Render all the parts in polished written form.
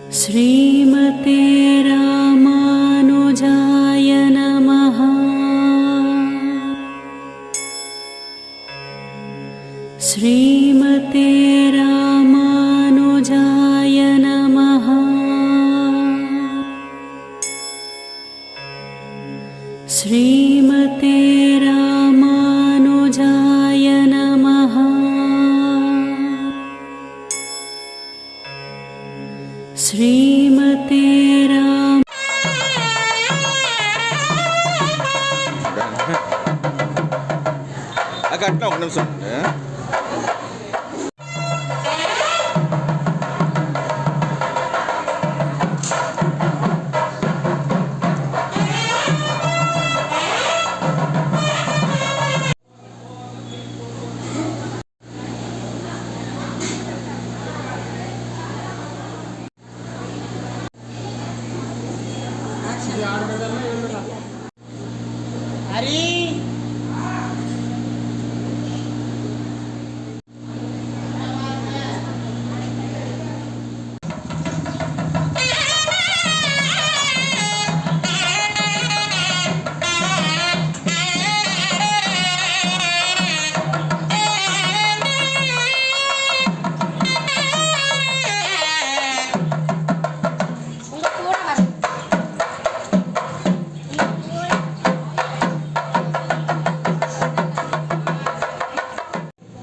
श्रीमते रामानुजाय नमः। श्रीमते रामानुजाय नमः। श्रीमते रामानुजाय नमः। श्रीमते Ram agak nak kena masuk. Hari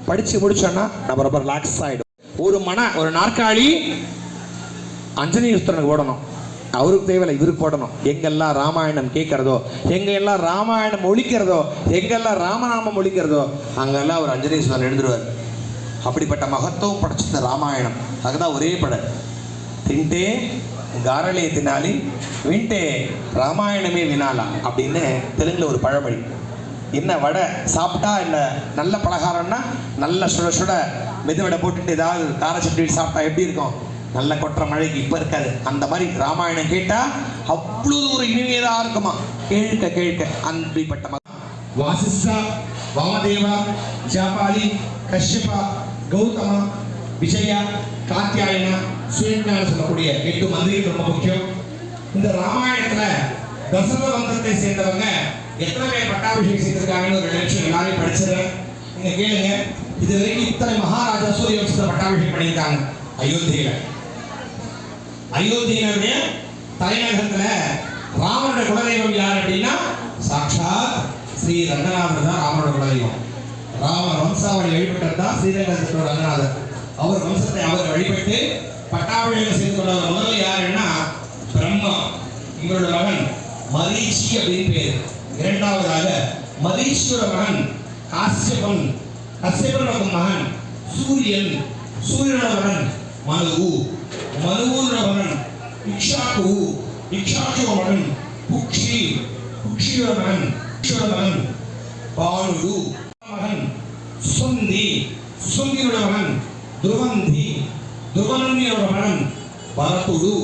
படிச்சு முடிச்சோன்னா நம்ம ரொம்ப ரிலாக்ஸ் ஆகிடும். ஒரு நாற்காலி அஞ்சனீஸ்வரனுக்கு போடணும், அவருக்கு தேவையில்லை, இவருக்கு போடணும். எங்கெல்லாம் ராமாயணம் கேட்கறதோ, எங்கெல்லாம் ராமாயணம் ஒழிக்கிறதோ, எங்கெல்லாம் ராமநாமம் ஒழிக்கிறதோ அங்கெல்லாம் ஒரு அஞ்சனீஸ்வரன் எழுந்துருவார். அப்படிப்பட்ட மகத்துவம் படைச்ச ராமாயணம். அதுதான் ஒரே படம், தின்ட்டே காரலே தினாலி வின்ட்டே ராமாயணமே வினாலா அப்படின்னு தெலுங்குல ஒரு பழமொழி. என்ன வடை சாப்பிட்டா என்ன நல்ல பலகாரம்னா நல்ல சுட சுட மெதுவடை போட்டுட்டு ஏதாவது கார சட்னி சாப்பிட்டா எப்படி இருக்கும்? நல்ல கொட்டுற மழைக்கு இப்போ இருக்காது. அந்த மாதிரி ராமாயணம் கேட்டால் அவ்வளோ ஒரு இனிமையாக இருக்குமா, கேட்க கேட்க. அப்படிப்பட்ட வாசிஷ்டா, வாமதேவா, ஜாபாலி, கஷ்யபா, கௌதமா, விஜயா, காத்தியாயனா, சுயஞான சொல்லக்கூடிய 8 மந்திரிகள் ரொம்ப முக்கியம். இந்த ராமாயணத்தில் தசரத வம்சத்தை சேர்ந்தவங்க எத்தனை பேர் பட்டாபிஷேகம் செய்திருக்காங்கன்னு ஒரு நிமிஷம் எல்லாரையும் படிச்சிடறேன். நீங்க கேளுங்க. இது வரைக்கும் இத்தனை மகாராஜா சூரிய வம்சத்தை பட்டாபிஷேகம் பண்ணியிருக்காங்க. அயோத்தியினுடைய தலைநகரத்துல ராமனோட குலதெய்வம் யார் அப்படின்னா சாட்சாத் ஸ்ரீ ரங்கநாதர் தான் ராமனோட குலதெய்வம். ராமர் வம்சாவளி வழிபட்டது தான் ஸ்ரீரங்கத்தோட ரங்கநாதர். அவர் வம்சத்தை அவர் வழிபட்டு பட்டாபிஷேகம் செய்து கொண்டவர் முதல்ல யாருன்னா பிரம்மா, இவரோட மகன் மரீச்சி அப்படின்னு பேர். இரண்டாவதாக மரீச்சியோட மகன் காசியபன், கசியபனோட மகன் சூரியன், சூரியனோட மகன் மனுவு, மனுவோட மகன் இக்ஷாக்கு, இக்ஷாக்குவோட மகன் புக்ஷி, புக்ஷியோட மகன் பானுடு, மகன் சுந்தி, சுந்தியோட மகன் துருவந்தி, துருவந்தியோட மகன் பரதுடு,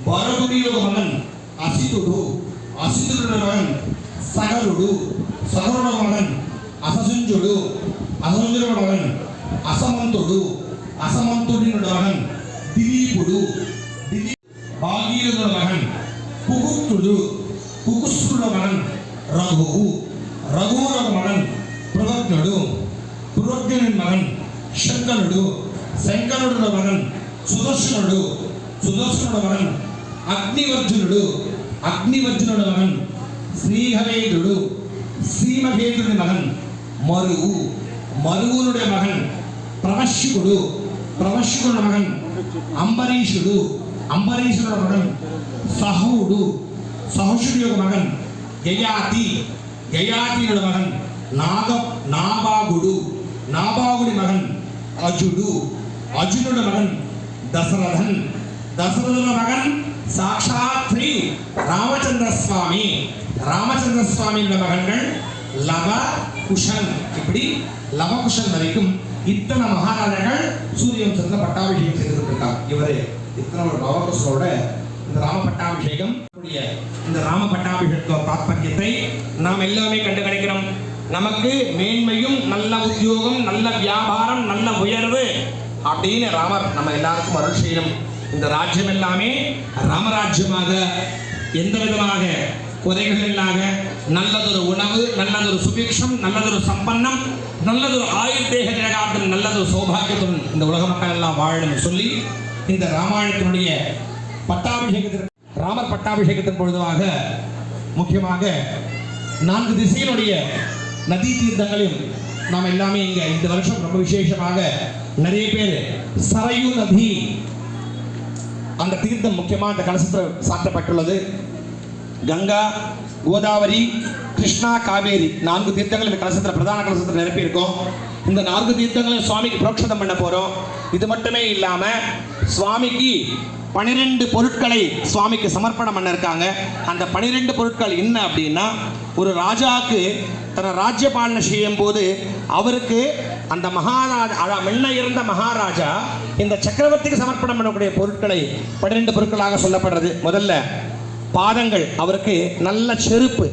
பரதுடியோட மகன் அசிதுடு, அசிதுட மகன் சகருடு, சகருட மகன் அசசுஞ்சுடு, அசசுஞ்சுட மகன் அசமந்துடு, அசமந்துடினோட மகன் திலீபுடு, பாகீரதோட மகன் புகுத்துடு, புகுசுட மகன் ரகு, ரகுவோட மகன் பிரவக்னடு, பிரவக்னின் மகன் சங்கனுடு, சங்கனுட மகன் சுதர்சனுடு, சுதர்சனோட மகன் அக்னிவர்ஜுனுடு, அக்னிவர்ஜுனோட மகன் ஸ்ரீஹவேதுடு, ஸ்ரீமகேதுடைய மகன் மருவு, மருவனுடைய மகன் பிரவஷ்யுடு, பிரவஷ்யுட மகன் அம்பரீஷுடு, அம்பரீஷனோட மகன் சஹுடு, சஹுஷுடைய மகன் யயாதி, யயாதியோட மகன் நாபாகுடு, நாபாகுடி மகன் அஜுடு, அஜுனோட மகன் தசரதன், தசரதோட மகன் சாக்ஷாத் ஸ்ரீ ராமச்சந்திர சுவாமி, ராமச்சந்திர சுவாமியோட மகன்கள் லவ குஷன். இப்படி லவகுஷன் வரைக்கும் இத்தனை மகாராஜர்கள் சூரிய வம்சத்துல பட்டாபிஷேகம் செய்துட்டு இருக்காங்க. இவரு இத்தனை ஒரு லவகுஷனோட இந்த ராம பட்டாபிஷேகம், இந்த ராம பட்டாபிஷேக தாத்பரியத்தை நாம் எல்லாமே கண்டு கிடைக்கிறோம். நமக்கு மேன்மையும் நல்ல உத்தியோகம், நல்ல வியாபாரம், நல்ல உயர்வு அப்படின்னு ராமர் நம்ம எல்லாருக்கும் அருள் செய்யணும். இந்த ராஜ்யம் எல்லாமே ராமராஜ்யமாக எந்த விதமாக குறைகள் இல்லாத நல்லதொரு உணவு, நல்லதொரு சுபிக்ஷம், நல்லதொரு சம்பன்னம், நல்லதொரு ஆயுள் தேக ஜெகதார்த்தம், நல்லதொரு சௌபாகியத்துடன் இந்த உலக மக்கள் எல்லாம் வாழணும் சொல்லி இந்த ராமாயணத்தினுடைய பட்டாபிஷேகத்திற்கு, ராமர் பட்டாபிஷேகத்தின் பொழுதுவாக முக்கியமாக 4 திசையினுடைய நதி தீர்த்தங்களையும் நாம் எல்லாமே இங்கே இந்த வருஷம் ரொம்ப விசேஷமாக நிறைய பேர் சரையு நதி அந்த தீர்த்தம் முக்கியமாக அந்த கலசத்தில் சாத்தப்பட்டுள்ளது. கங்கா, கோதாவரி, கிருஷ்ணா, காவேரி 4 தீர்த்தங்கள் இந்த கலசத்தில் பிரதான கலசத்தில் நிரப்பி இருக்கோம். இந்த 4 தீர்த்தங்களையும் சுவாமிக்கு புரோக்ஷதம் பண்ண போகிறோம். இது மட்டுமே இல்லாமல் சுவாமிக்கு 12 பொருட்களை சுவாமிக்கு சமர்ப்பணம் பண்ண இருக்காங்க. அந்த 12 பொருட்கள் என்ன அப்படின்னா, ஒரு ராஜாவுக்கு தன்னை ராஜ்ய பாலனை செய்யும் போது அவருக்கு அந்த மகாராஜா முன்ன இருந்த மகாராஜா இந்த சக்கரவர்த்திக்கு சமர்ப்பணம் பண்ணக்கூடிய பொருட்களை 12 பொருட்களாக சொல்லப்படுறது. முதல்ல பாதங்கள், அவருக்கு நல்ல செருப்பு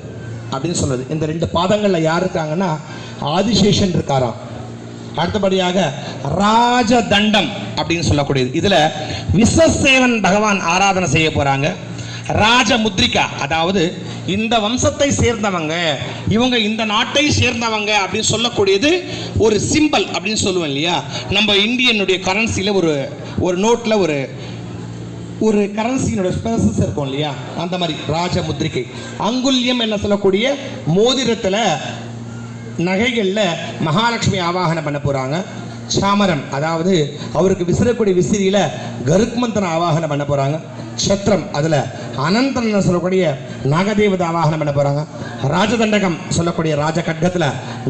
அப்படின்னு சொல்றது. இந்த 2 பாதங்கள்ல யார் இருக்காங்கன்னா ஆதிசேஷன் இருக்காராம். அடுத்தபடியாக ராஜதண்டம் அப்படின்னு சொல்லக்கூடியது. இதுல விஸ்வசேவன் பகவான் ஆராதனை செய்ய போறாங்க. ராஜமுத்ரிகா, அதாவது இந்த வம்சத்தை சேர்ந்தவங்க, இவங்க இந்த நாட்டை சேர்ந்தவங்க அப்படின்னு சொல்லக்கூடியது ஒரு சிம்பல் அப்படின்னு சொல்லுவோம் இல்லையா. நம்ம இந்தியனுடைய கரன்சியில் ஒரு நோட்டில் ஒரு கரன்சியினுடைய ஸ்பெசஸ் இருக்கும் இல்லையா, அந்த மாதிரி ராஜமுத்ரிகை. அங்குல்யம் என்ன சொல்லக்கூடிய மோதிரத்தில் நகைகளில் மகாலட்சுமி ஆவாகனம் பண்ண போகிறாங்க. சாமரம், அதாவது அவருக்கு விசிறக்கூடிய விசிறியில் கருக்மந்தன ஆவாகனம் பண்ண போகிறாங்க. சத்திரம், அதில் அனந்தன் சொல்லக்கூடிய நாகதேவத ஆவாகனம் பண்ண போகிறாங்க. ராஜதண்டகம் சொல்லக்கூடிய ராஜ கட்கத்தில்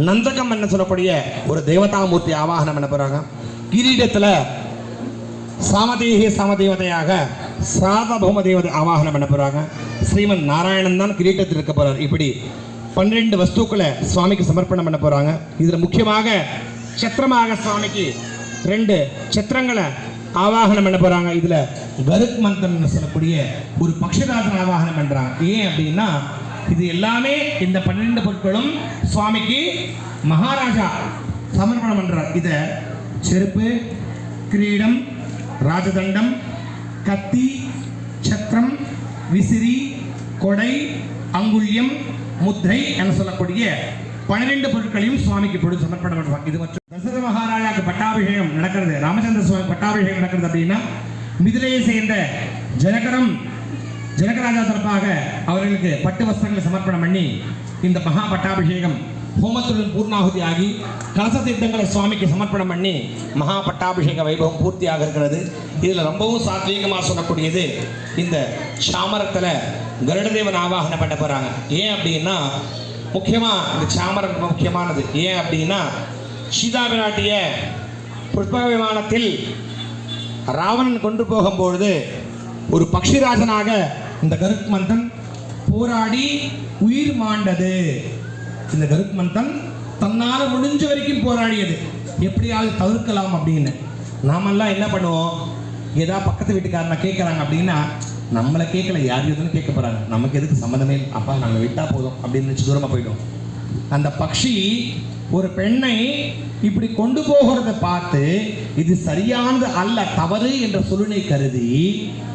நந்தகம் என்ன சொல்லக்கூடிய ஒரு தேவதாமூர்த்தி ஆவாகனம் பண்ண போகிறாங்க. கிரீடத்தில் சாமதேவதையாக சாதபௌம தேவதை ஆவாகனம் பண்ண போகிறாங்க. ஸ்ரீமன் நாராயணன் தான் கிரீடத்தில் இருக்க போகிறார். இப்படி 12 வஸ்துக்களை சுவாமிக்கு சமர்ப்பணம் பண்ண போகிறாங்க. இதில் முக்கியமாக சத்திரமாக சுவாமிக்கு 2 சத்திரங்களை ஆவாகனம் பண்ண போகிறாங்க. இதில் கருக் மந்தன் சொல்லக்கூடிய ஒரு பக்ஷராஜன் ஆவாகனம் பண்ணுறாங்க. ஏன் அப்படின்னா, இது எல்லாமே இந்த 12 பொருட்களும் சுவாமிக்கு மகாராஜா சமர்ப்பணம் பண்ணுறார். இதை செருப்பு, கிரீடம், ராஜதண்டம், கத்தி, சத்திரம், விசிறி, கொடை, அங்குல்யம், முத்ரை என சொல்லக்கூடிய 12 பொருட்களையும் சுவாமிக்கு இப்பொழுது சமர்ப்பணம் பண்ணுவாங்க. இது மற்றும் தசரத மகாராஜாவுக்கு பட்டாபிஷேகம் நடக்கிறது, ராமச்சந்திர சுவாமி பட்டாபிஷேகம் நடக்கிறது அப்படின்னா, மிதிலையை சேர்ந்த ஜனகராஜா தரப்பாக அவர்களுக்கு பட்டு வஸ்திரங்களை சமர்ப்பணம் பண்ணி இந்த மகா பட்டாபிஷேகம் ஹோமத்துடன் பூர்ணாகுதி ஆகி கலச தீர்த்தங்களை சுவாமிக்கு சமர்ப்பணம் பண்ணி மகா பட்டாபிஷேக வைபவம் பூர்த்தியாக இருக்கிறது. இதில் ரொம்பவும் சாத்வீகமாக சொல்லக்கூடியது, இந்த சாமரத்தில் கருடதேவன் ஆவாகனம் பண்ண போகிறாங்க. ஏன் அப்படின்னா, முக்கியமாக இந்த சாமரம் ரொம்ப முக்கியமானது. ஏன் அப்படின்னா, சீதா பிராட்டிய புஷ்ப விமானத்தில் ராவணன் கொண்டு போகும்பொழுது ஒரு பக்ஷிராஜனாக இந்த கருக்மந்தன் போராடி உயிர் மாண்டது. இந்த கருக்மந்தன் தன்னால் முடிஞ்ச வரைக்கும் போராடியது, எப்படியாவது தவிர்க்கலாம் அப்படின்னு. நாமெல்லாம் என்ன பண்ணுவோம், ஏதாவது பக்கத்து வீட்டுக்காரனை கேட்குறாங்க அப்படின்னா, நம்மளை கேட்கல, யார் எதுன்னு கேட்க போகிறாங்க, நமக்கு எதுக்கு சம்மந்தமே, அப்பா நாங்கள் விட்டால் போதும் அப்படின்னு நினச்சி தூரமாக போயிடும். அந்த பக்ஷி ஒரு பெண்ணை இப்படி கொண்டு போகிறத பார்த்து இது சரியானது அல்ல, தவறு என்ற சொல்லினை கருதி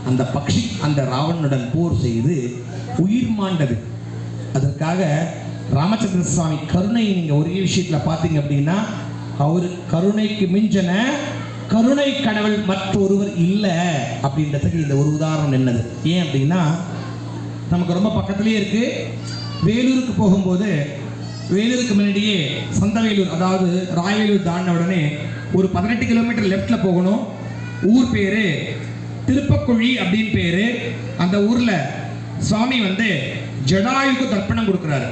அந்த பக்ஷி அந்த ராவணனுடன் போர் செய்து உயிர் மாண்டது. அதற்காக ராமச்சந்திர சுவாமி கருணை நீங்கள் ஒரே விஷயத்தில் பார்த்தீங்க அப்படின்னா, அவர் கருணைக்கு மிஞ்சன கருணை கடவுள் மற்றொருவர் இல்லை அப்படின்றதுக்கு இந்த ஒரு உதாரணம் என்னது. ஏன் அப்படின்னா, நமக்கு ரொம்ப பக்கத்துலேயே இருக்குது. வேலூருக்கு போகும்போது, வேலூருக்கு முன்னாடியே சந்தவேலூர், அதாவது ராயவேலூர் தாண்டின உடனே ஒரு 18 கிலோமீட்டர் லெஃப்டில் போகணும். ஊர் பேர் திருப்பக்குழி அப்படின்னு பேர். அந்த ஊரில் சுவாமி ஜடாயுக்கு தர்ப்பணம் கொடுக்குறாரு.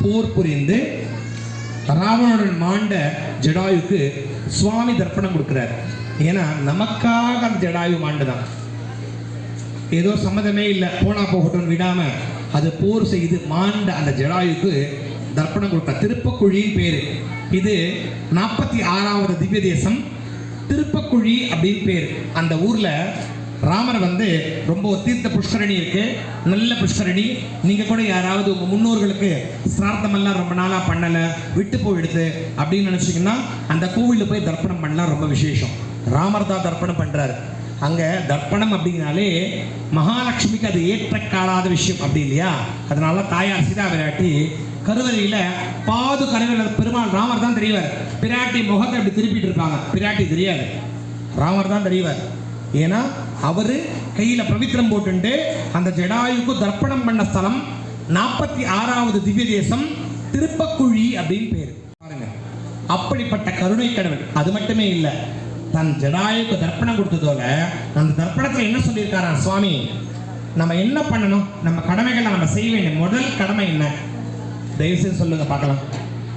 போர் புரிந்து ராவணனுடன் மாண்ட ஜடாயுக்கு சுவாமி தர்ப்பணம் கொடுக்குறார். ஏன்னா நமக்காக அந்த ஜடாயு மாண்டுதான், ஏதோ சம்மதமே இல்லை போனா போகட்டும் விடாம அது போர் செய்து மாண்ட அந்த ஜடாயுக்கு தர்ப்பணம் கொடுத்தார். திருப்பக்குழின்னு பேரு. இது 46வது திவ்ய தேசம் திருப்பக்குழி அப்படின்னு பேர். அந்த ஊர்ல ராமர் ரொம்ப தீர்த்த புஷ்கரணி இருக்கு, நல்ல புஷ்கரணி. நீங்க கூட யாராவது உங்க முன்னோர்களுக்கு சிரார்த்தமெல்லாம் ரொம்ப நாளா பண்ணல, விட்டு போயிடுது அப்படின்னு நினைச்சீங்கன்னா அந்த கோவிலில் போய் தர்ப்பணம் பண்ணலாம், ரொம்ப விசேஷம். ராமர் தான் தர்ப்பணம் பண்றாரு. அங்கே தர்ப்பணம் அப்படிங்கிறாலே மகாலட்சுமிக்கு அது ஏற்றக்காலாத விஷயம் அப்படி இல்லையா? அதனால தாயார் சீதா பிராட்டி கருவறையில் பாது கருவறையில் பெருமாள் ராமர் தான் தெரியவார். பிராட்டி முகத்தை அப்படி திருப்பிட்டு இருப்பாங்க, பிராட்டி தெரியாது, ராமர் தான் தெரியவார். ஏன்னா அவர் கையில் பவித்திரம் போட்டுண்டு அந்த ஜடாயுக்கு தர்ப்பணம் பண்ண ஸ்தலம் 46வது திவ்ய தேசம் திருப்பக்குழி அப்படின்னு பேர் பாருங்க. அப்படிப்பட்ட கருணை கடவுள். அது மட்டுமே இல்லை, தன் ஜடாயுக்கு தர்ப்பணம் கொடுத்ததோட அந்த தர்ப்பணத்தில் என்ன சொல்லியிருக்காரா சுவாமி, நம்ம என்ன பண்ணணும், நம்ம கடமைகளை நம்ம செய்ய வேண்டும். முதல் கடமை என்ன தயவுசெய்து சொல்லுங்க பார்க்கலாம்.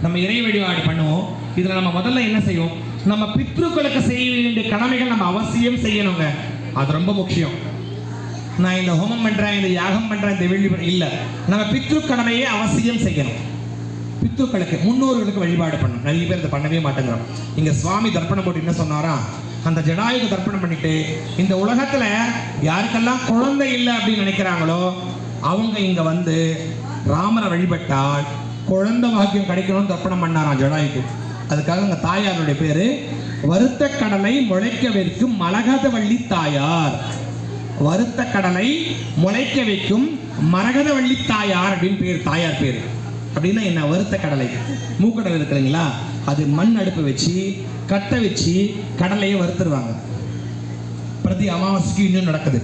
நம்ம இறை வழிபாடு பண்ணுவோம், இதில் நம்ம முதல்ல என்ன செய்வோம், நம்ம பித்ருக்களுக்கு செய்ய வேண்டிய கடமைகள் நம்ம அவசியம் செய்யணுங்க. அது ரொம்ப முக்கியம். நான் இந்த ஹோமம் பண்ணுறேன், இந்த யாகம் பண்ணுறேன், இந்த வெள்ளி இல்லை, நம்ம பித்ரு கடமையை அவசியம் செய்யணும். பித்ருக்களுக்கு முன்னோர்களுக்கு வழிபாடு பண்ணணும். நிறைய பேர் இதை பண்ணவே மாட்டேங்கிறோம். இங்கே சுவாமி தர்ப்பணம் போட்டு என்ன சொன்னாரா, அந்த ஜடாயுக்கு தர்ப்பணம் பண்ணிட்டு இந்த உலகத்தில் யாருக்கெல்லாம் குழந்தை இல்லை அப்படின்னு நினைக்கிறாங்களோ அவங்க இங்கே வந்து ராமரை வழிபட்டால் குழந்தை பாக்கியம் கிடைக்கணும்னு தர்ப்பணம் பண்ணாராம் ஜடாயுக்கு. அதுக்காக அங்கே தாயாருடைய பேர் வருத்த கடலை முளைக்க வைக்கும் மரகதவள்ளி தாயார். வருத்த கடலை முளைக்க வைக்கும் மரகதவள்ளி தாயார் அப்படின்னு பேர், தாயார் பேர். அப்படின்னா என்ன, வருத்த கடலை மூக்கடலை இருக்குதுங்களா, அது மண் அடுப்பு வச்சு கட்டை வச்சு கடலையை வறுத்துருவாங்க. பிரதி அமாவாசைக்கு இன்னும் நடக்குது.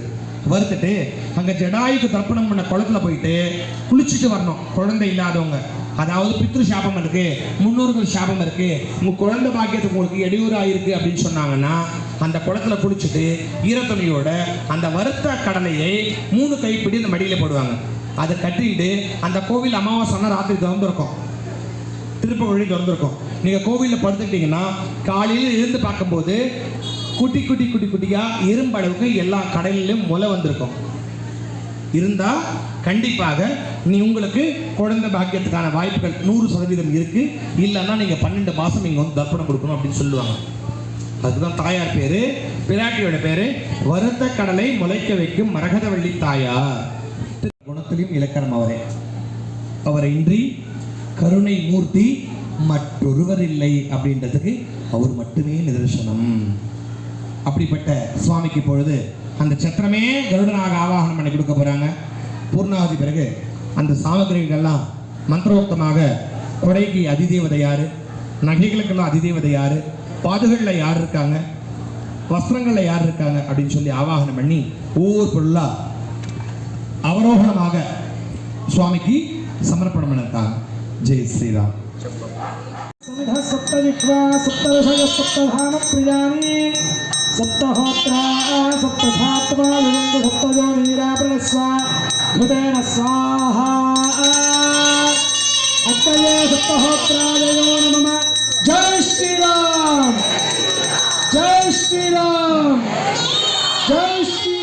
வறுத்துட்டு அங்கே ஜடாயுக்கு தர்ப்பணம் பண்ண குளத்துல போயிட்டு குளிச்சுட்டு வரணும். குழந்தை இல்லாதவங்க, அதாவது பித்ரு சாபம் இருக்கு, முன்னோர்கள் சாபம் இருக்கு, உங்க குழந்தை பாக்கியத்துக்கு உங்களுக்கு இடையூறாக இருக்கு அப்படின்னு சொன்னாங்கன்னா அந்த குளத்துல குளிச்சுட்டு ஈரத்துணியோட அந்த வறுத்த கடலையை 3 கைப்பிடி இந்த மடியில போடுவாங்க. அதை கட்டிட்டு அந்த கோவில் அமாவாசைனா ராத்திரி திறந்துருக்கும், திருப்பவழி திறந்துருக்கும். நீங்க கோவிலில் படுத்துக்கிட்டீங்கன்னா காலையில் இருந்து பார்க்கும்போது குட்டி குட்டி குட்டி குட்டியா எறும்பளவுக்கு எல்லா கடலிலும் முளை வந்திருக்கும். இருந்தா கண்டிப்பாக நீ உங்களுக்கு குழந்தை பாக்கியத்துக்கான வாய்ப்புகள் 100% இருக்கு. இல்லைன்னா நீங்க 12 மாசம் இங்க வந்து தர்ப்பணம் கொடுக்கணும் அப்படின்னு சொல்லுவாங்க. அதுதான் தாயார் பேரு. பிராட்டியோட பேரு வருத்த கடலை முளைக்க வைக்கும் மரகதவள்ளி தாயார். குணத்திலும் இலக்கணம் அவரே. அவரை இன்றி கருணை மூர்த்தி மற்றொருவர் இல்லை அப்படின்றதுக்கு அவர் மட்டுமே நிதர்சனம். அப்படிப்பட்ட சுவாமிக்கு இப்பொழுது அந்த சத்திரமே கருடனாக ஆவாகனம் பண்ணி கொடுக்க போறாங்க. பூர்ணாவதி பிறகு அந்த சாமகிரிகள்லாம் மந்திரோக்தமாக கொடைக்கு அதிதேவதை யாரு, நகைகளுக்கெல்லாம் அதிதேவதை யாரு, பாதுகளில் யார் இருக்காங்க, வஸ்திரங்களில் யார் இருக்காங்க அப்படின்னு சொல்லி ஆவாகனம் பண்ணி ஒவ்வொரு பொருளா அவரோகணமாக சுவாமிக்கு சமர்ப்பணம் பண்ணிருக்காங்க. ஜெய் ஸ்ரீராம். सप्तजिह्वा सप्तऋषय सप्तधाम प्रियाणि सप्तहोत्रा सप्तधात्मा विनन्द सप्तयोनिराप्रणस्वा भूतेन स्वाहा अक्कये सप्तहोत्रादयो नमः. जय श्रीराम, जय श्रीराम, जय श्रीराम.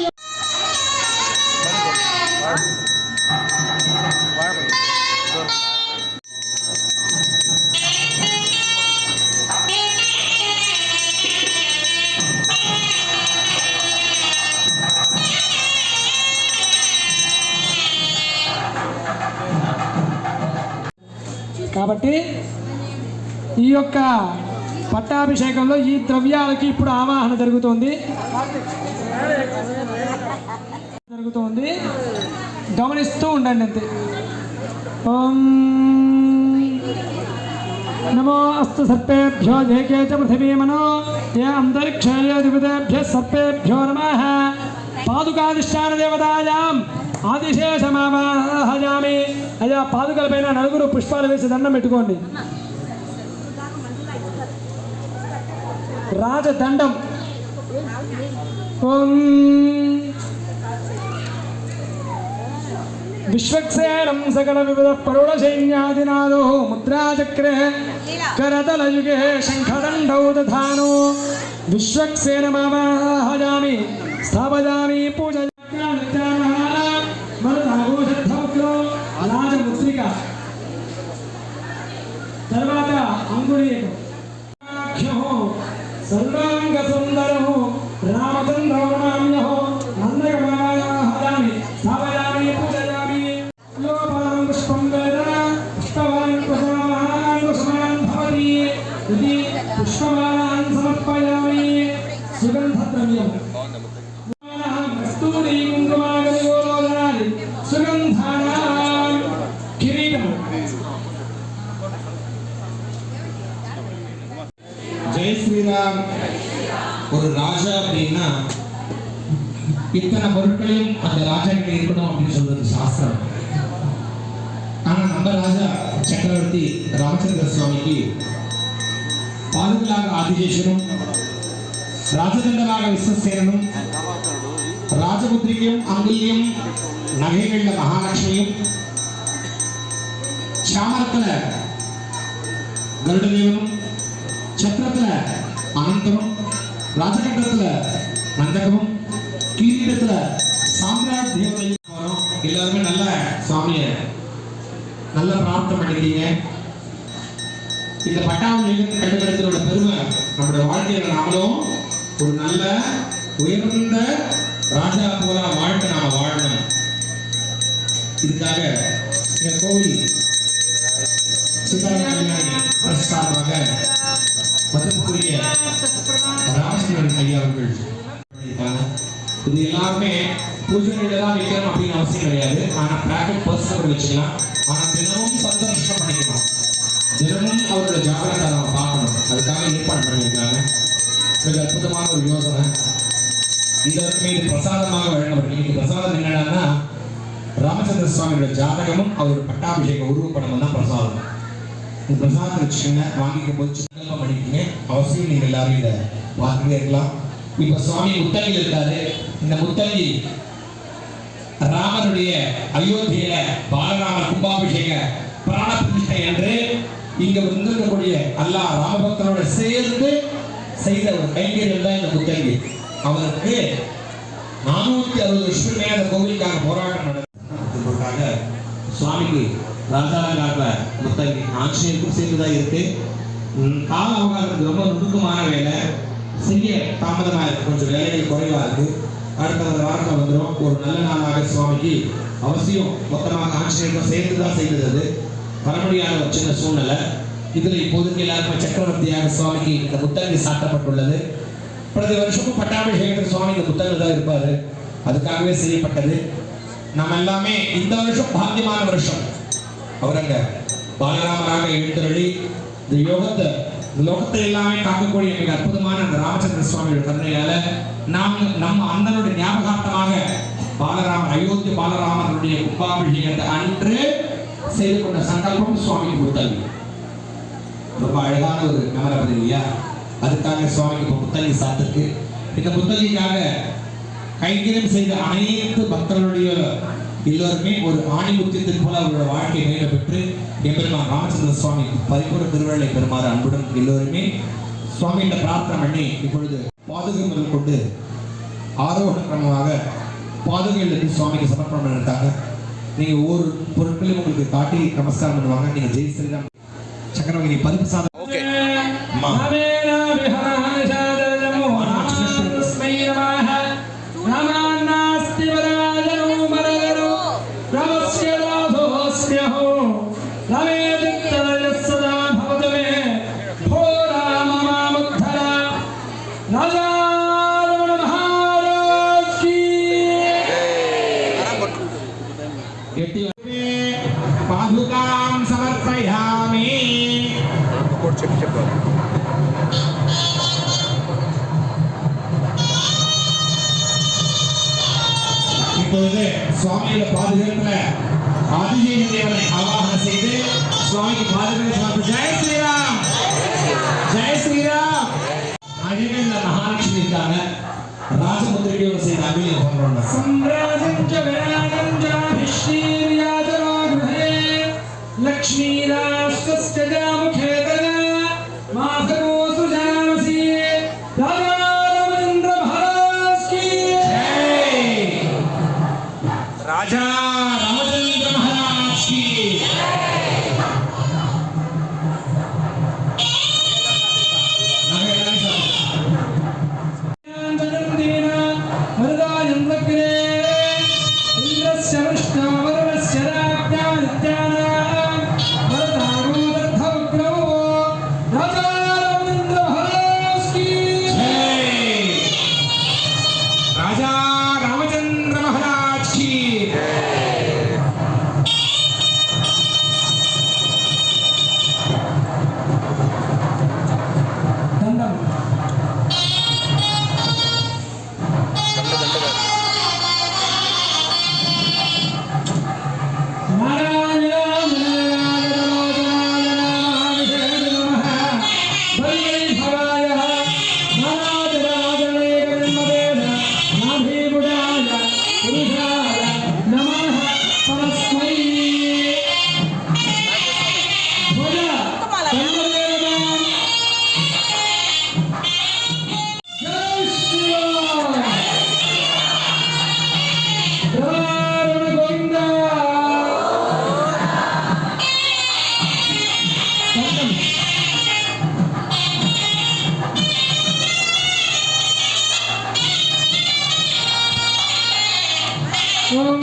కాబట్టి ఈ యొక్క పట్టాభిషేకంలో ఈ ద్రవ్యాలకి ఇప్పుడు ఆవాహన జరుగుతోంది. గమనిస్తూ ఉండండి అంతే. ఓం నమో అస్తు సర్పేభ్యో దేకే చ పృథివీమనో ఏ అంతరిక్షేభ్యో సర్పేభ్యో నమః. పాదుకాధిష్టాన దేవతాయాం ఆదిశేషమావాహయామి. అయ్యా పాదుకల పైన 4 పుష్పాలు వేసి దండం పెట్టుకోండి. రాజదండం. ఓం విశ్వక్సేనం సకల వివిధ పరుడ సైన్యాదినాదో ముద్రాచక్రే కరతలయుగే శంఖదండౌ దధానో విశ్వక్సేనమావాహయామి స్థాపయామి పూజ రాజముద్రిక. తర్వాత అంగుళీయకం. సర్వాంగ సుందరో రామచంద్రమామ్యో నందగమాహయామి స్థాపయామి పూజయామి. లోపాలం పుష్పం వేద పుష్పవాన్ కుసుమాన్ కుసుమాన్ భవతి ఇది పుష్పవాన్ సమర్పయామి. సుగంధద్రవ్యం కస్తూరి కుంకుమాగని గోరోదనాది సుగంధానాం కిరీటం. ஜெய் ஸ்ரீராம். ஒரு ராஜா அப்படின்னா இத்தனை பொருட்களையும் அந்த ராஜா கிட்ட இருக்கணும் அப்படின்னு சொல்றது சாஸ்திரம். ஆனா நம்ம ராஜா சக்கரவர்த்தி ராமச்சந்திர சுவாமிக்கு பாதுகளாக ஆதிசேஷனும் ராஜதண்டனாக விஸ்வசேனனும் ராஜபுத்திரியும் அங்குல்யம் நகைகள்ல மகாலட்சுமியும் சாமரத்துல கருடதேவனும் சத்திரத்துல அனந்தமும் ராஜகண்டத்துல நந்தகமும் கிரீடத்துல சாம்ராட் தேவதையும் வரும். எல்லாருமே நல்ல சுவாமிய நல்ல பிரார்த்தனை பண்ணிக்கிறீங்க. இந்த பட்டாபிஷேகத்தை கண்டுபிடித்ததோட பெருமை நம்முடைய வாழ்க்கையில நாமளும் ஒரு நல்ல உயர்ந்த ராஜா போல வாழ்க்கை நாம வாழணும். இதுக்காக இந்த கோவில் சிவராம பிரசாதமாக மதிப்புக்குரிய ராமச்சந்திரன் ஐயா அவர்கள் இது எல்லாருமே பூஜையில தான் வைக்கணும் அப்படின்னு அவசியம் கிடையாது. ஆனா பேக்கெட் பர்சனல் வச்சுக்கலாம். ஆனா தினமும் சந்தோஷம் பண்ணிக்கணும். தினமும் அவரோட ஜாகிரதை நம்ம பார்க்கணும். அதுக்காக ஏற்பாடு பண்ணியிருக்காங்க. மிக அற்புதமான ஒரு யோசனை. இதற்கு இது பிரசாதமாக வழங்கப்படும். இன்னைக்கு பிரசாதம் என்னன்னா ராமச்சந்திர சுவாமியோட ஜாதகமும் அவரோட பட்டாபிஷேக உருவப்படமும் தான் பிரசாதம். இந்த பிரசாதத்தை வச்சுக்கோங்க. வாங்கிக்க போது சங்கல்பம் பண்ணிக்கோங்க. அவசியம் நீங்க எல்லாரும் இதை பார்த்துட்டே இருக்கலாம். இப்ப சுவாமி முத்தங்கி இருக்காரு. இந்த முத்தங்கி ராமனுடைய அயோத்தியில பாலராமர் கும்பாபிஷேக பிராண பிரதிஷ்டை என்று இங்க வந்திருக்கக்கூடிய எல்லா ராமபக்தரோட சேர்ந்து செய்த ஒரு கைங்கரியம் தான் இந்த முத்தங்கி. அவருக்கு 460 வருஷம் மேல அந்த கோவிலுக்காக போராட்டம் நடந்ததுக்காக சுவாமிக்கு ராஜாங்க முத்தங்கி ஆஞ்சநேயருக்கும் சேர்ந்துதான் இருக்கு. கால அவகாசத்துக்கு ரொம்ப நுணுக்கமான வேலை, சிறிய தாமதமாக இருக்கு, கொஞ்சம் வேலைகள் குறைவா இருக்கு. அடுத்த வாரத்தில் வந்துடும். ஒரு நல்ல நாளாக சுவாமிக்கு அவசியம் மொத்தமாக ஆஞ்சநேயருக்கும் சேர்ந்துதான் செய்தது. அது வர முடியாத ஒரு சின்ன சூழ்நிலை. இதுல இப்போதைக்கு எல்லாருமே சக்கரவர்த்தியாக சுவாமிக்கு இந்த முத்தங்கி சாட்டப்பட்டுள்ளது. பிரதி வருஷமும் பட்டாபிஷேகத்தில் சுவாமி இந்த புத்தகங்கள் தான் இருப்பாரு. அதுக்காகவே செய்யப்பட்டது. நம்ம எல்லாமே இந்த வருஷம் பாக்கியமான வருஷம். அவரங்க பாலராமராக எழுந்தருளி இந்த லோகத்தை எல்லாமே காக்கக்கூடிய மிக அற்புதமான அந்த ராமச்சந்திர சுவாமியோட கருணையால நாம் நம்ம அண்ணனுடைய ஞாபகார்த்தமாக பாலராமர் அயோத்தி பாலராமனுடைய கும்பாபிஷேகத்தை அன்று செய்து கொண்ட சங்கல்பம் சுவாமிக்கு புத்தகி. ரொம்ப அழகான ஒரு மெமரபிள் இல்லையா? அதுக்காக சுவாமிக்கு இப்போ புத்தகி சாத்திருக்கு. இந்த புத்தகிக்காக கைங்கரியம் செய்த அனைத்து பக்தர்களுடைய எல்லோருமே ஒரு ஆணிமுத்தியத்தின் போல அவரோட வாழ்க்கை மேல பெற்று எம்பெருமான் ராமச்சந்திர சுவாமி பரிபூர்ண திருவள்ளை பெறுமாறு அன்புடன் எல்லோருமே சுவாமியிட்ட பிரார்த்தனை பண்ணி இப்பொழுது பாதுகை முதல் கொண்டு ஆரோகண கிரமமாக பாதுகையில் சுவாமிக்கு சமர்ப்பணம் பண்ணிருக்காங்க. நீங்க ஒவ்வொரு பொருட்களையும் உங்களுக்கு காட்டி நமஸ்காரம் பண்ணுவாங்க. நீங்க ஜெய் ஸ்ரீராம் சக்கரவர்த்தி பதிப்பு சாதம் पादुकां समर्पयामि. இப்பொழுது சுவாமியோட பாதுகாப்புல ஆதிசேஷ தேவனை ஆவாகனம் செய்து சுவாமிக்கு பாதுகாப்பு சமர்ப்பி. ஜெய் ஸ்ரீராம், ஜெய் ஸ்ரீராம். அழகில் மகாலட்சுமி இருக்காங்க. ராஜமுத்திரியோட செய்த அபிநயம் பண்றோம். சம்ராஜஞ்ச விராஜஞ்ச விஷ்ணீர்யாஜராகுஹே லக்ஷ்மீராஷ்டஸ்ய ஜாமுகே தனா மாதரோ சுஜாமசி. ராஜா ராமச்சந்திர மகாராஜ் கி ஜெய். ராஜா ராமச்சந்திர மகாராஜ் கி ராஜா ராமச்சந்திர ஓம்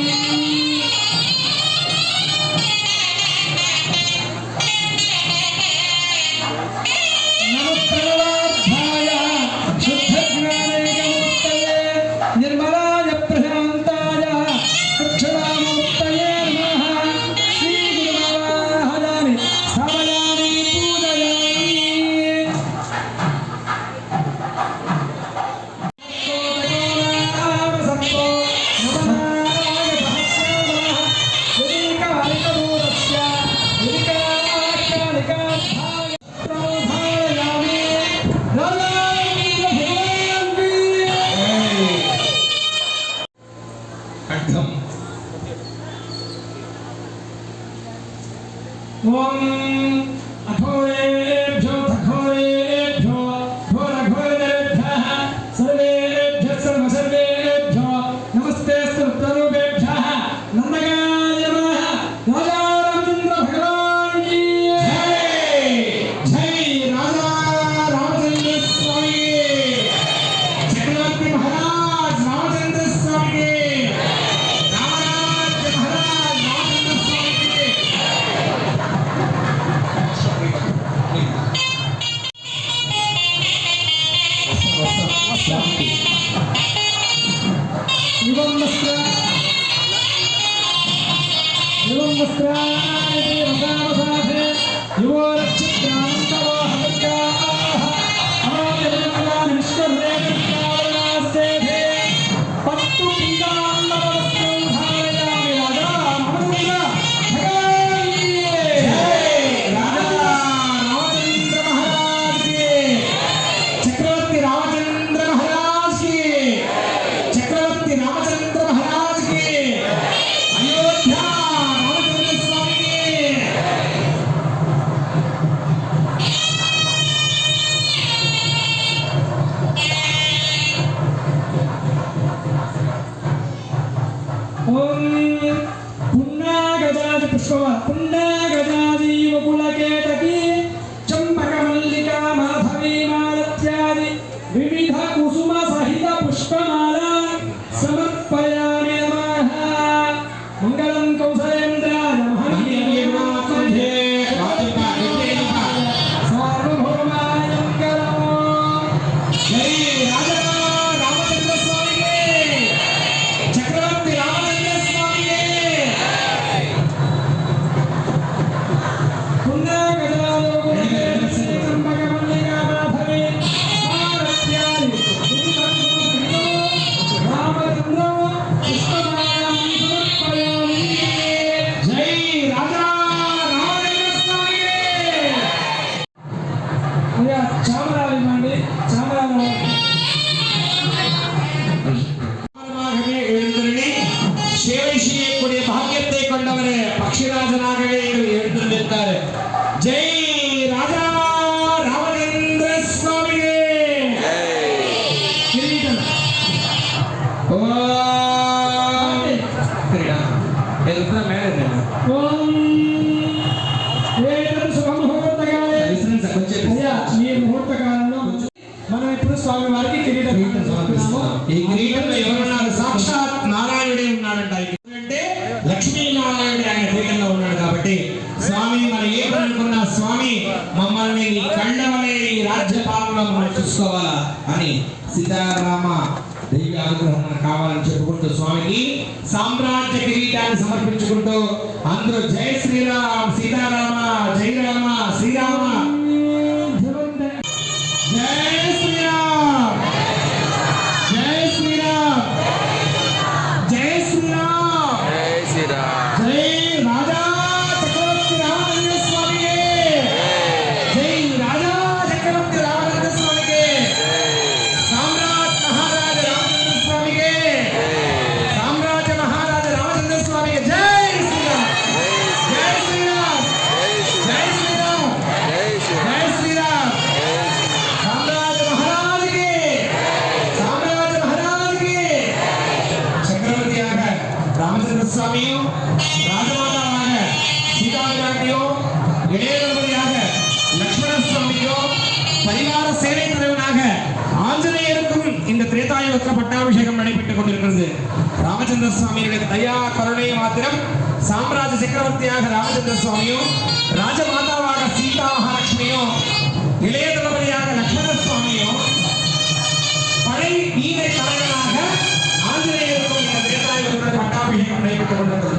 நமஸ்தேவார்த்தாய சுத்தஜ்ஞானேகமூர்த்தயே நிர்மலாய பிரசாந்தாய தட்சிணாமூர்த்தயே நமः ஸ்ரீ குருமகாராஜானி ஸ்தாபயாமி பூஜயாமி विविध कुसुम सहित पुष्पमाला समर्पयामि नमः मंगलम कौसलेन्द्राय महादेवाय सार्वभौमाय मंगलम जय राजा रामचंद्र स्वामी के चक्रवर्ती रामचंद्र स्वामी के पुण्य ಭಾಗ್ಯತೆ ಕೊಂಡವರೇ ಪಕ್ಷಿರಾಜನಾಗಲೇ ಎಳುತ್ತಿದ್ದಾರೆ. ಜೈ ರಾಜಾ ರಾಮಚಂದ್ರ ಸ್ವಾಮಿಗೆ ಕಿರೀಟನ ఈ ముహూర్తకాలంలో మనం ఇప్పుడు స్వామి వారికి కిరీటం సమర్పిస్తున్నాము. ఈ కిరీటంలో ఎవరున్నారు? సాక్షాత్ నారాయణుడే ఉన్నాడంట. అంటే లక్ష్మీనారాయణుడే ఆయన కిరీటంలో ఉన్నాడు. కాబట్టి స్వామి మరి ఏమనుకున్నా స్వామి మమ్మల్ని నీ కళ్ళ వలె ఈ రాజ్య పాలనలో మనం చూసుకోవాలా అని సీతారామ దేవి అనుగ్రహం కావాలని చెప్పుకుంటూ స్వామికి సామ్రాజ్య కిరీటాన్ని సమర్పించుకుంటూ అందరూ జై శ్రీరామ్ సీతారామ జై రామ శ్రీరామ జై శ్రీరామ్ జై శ్రీరామ్ జై శ్రీరామ్ జై రాజా చక్రవర్తి రామచంద్ర స్వామికి జై రాజా చక్రవర్తి రామచంద్ర స్వామికి సామ్రాట్ మహారాజ రామచంద్ర స్వామికి సామ్రాజ్య మహారాజ రామచంద్ర స్వామికి జై శ్రీరామ్ జై శ్రీరామ్ జై శ్రీరామ్ జై శ్రీరామ్ సామ్రాజ్య మహారాజుకి సామ్రాజ్య మహారాజుకి చక్రవర్తిயாக ராமச்சந்திர சுவாமியும் ராஜமாதாவாக சீதாபிராட்டியும் இளையதளபதியாக லக்ஷ்மண சுவாமியும் பரிவார சேனை தலைவனாக ஆஞ்சநேயருக்கும் இந்த திரேதாய உத்தர பட்டாபிஷேகம் நடைபெற்றுக் கொண்டிருக்கிறது. ராமச்சந்திர சுவாமியுடைய தயா கருணை மாத்திரம் சாம்ராஜ்ய சக்கரவர்த்தியாக ராமச்சந்திர சுவாமியும், ராஜமாதாவாக சீதா மகாலட்சுமியும், இளைய தளபதியாக லட்சுமண சுவாமியும், படை வீர தலைவராக ஆஞ்சநேயருக்கும் இந்த தேவதாயுடைய பட்டாபிஷேகம் நடைபெற்றுக் கொண்டிருக்கிறது.